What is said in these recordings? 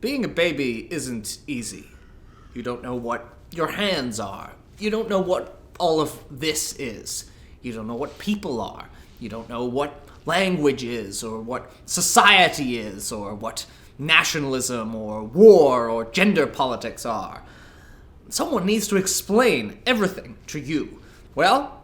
Being a baby isn't easy. You don't know what your hands are. You don't know what all of this is. You don't know what people are. You don't know what language is, or what society is, or what nationalism, or war, or gender politics are. Someone needs to explain everything to you. Well,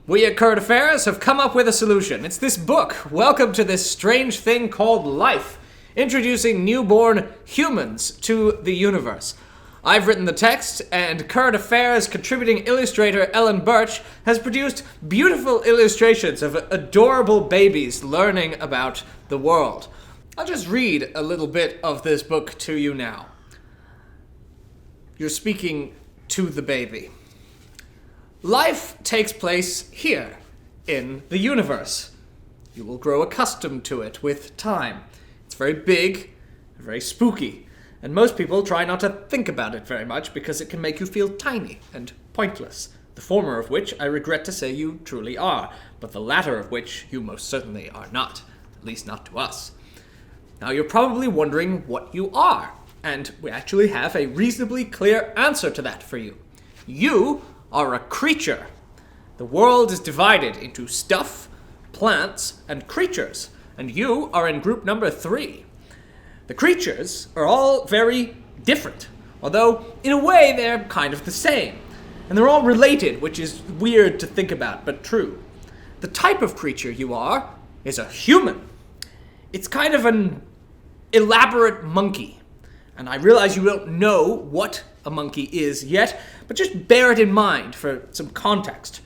we at Current Affairs have come up with a solution. It's this book, Welcome to This Strange Thing Called Life, introducing newborn humans to the universe. I've written the text, and Current Affairs contributing illustrator Ellen Birch has produced beautiful illustrations of adorable babies learning about the world. I'll just read a little bit of this book to you now. You're speaking to the baby. Life takes place here, in the universe. You will grow accustomed to it with time. It's very big, very spooky, and most people try not to think about it very much because it can make you feel tiny and pointless, the former of which I regret to say you truly are, but the latter of which you most certainly are not, at least not to us. Now you're probably wondering what you are, and we actually have a reasonably clear answer to that for you. You are a creature. The world is divided into stuff, plants, and creatures, and you are in group number 3. The creatures are all very different, although in a way they're kind of the same, and they're all related, which is weird to think about, but true. The type of creature you are is a human. It's kind of an elaborate monkey, and I realize you don't know what a monkey is yet, but just bear it in mind for some context.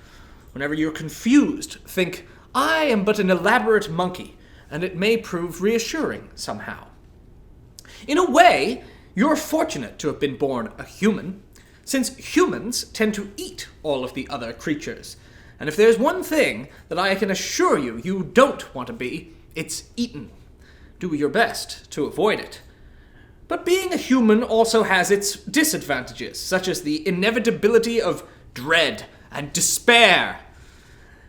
Whenever you're confused, think, I am but an elaborate monkey, and it may prove reassuring somehow. In a way, you're fortunate to have been born a human, since humans tend to eat all of the other creatures. And if there's one thing that I can assure you you don't want to be, it's eaten. Do your best to avoid it. But being a human also has its disadvantages, such as the inevitability of dread and despair.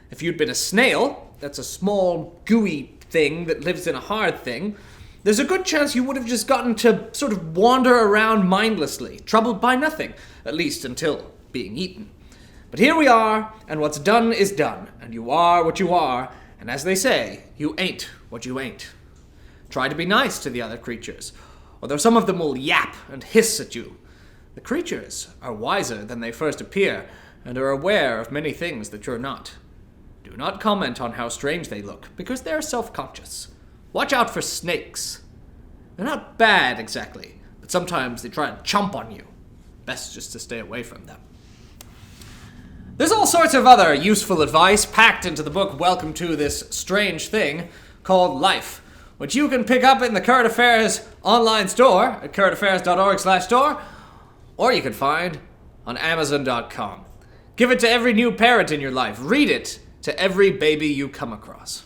If you'd been a snail, that's a small, gooey thing that lives in a hard thing, there's a good chance you would have just gotten to sort of wander around mindlessly, troubled by nothing, at least until being eaten. But here we are, and what's done is done, and you are what you are, and as they say, you ain't what you ain't. Try to be nice to the other creatures, although some of them will yap and hiss at you. The creatures are wiser than they first appear, and are aware of many things that you're not. Do not comment on how strange they look, because they're self-conscious. Watch out for snakes. They're not bad, exactly, but sometimes they try and chomp on you. Best just to stay away from them. There's all sorts of other useful advice packed into the book Welcome to This Strange Thing Called Life, which you can pick up in the Current Affairs online store at currentaffairs.org/store, or you can find on Amazon.com. Give it to every new parent in your life. Read it to every baby you come across.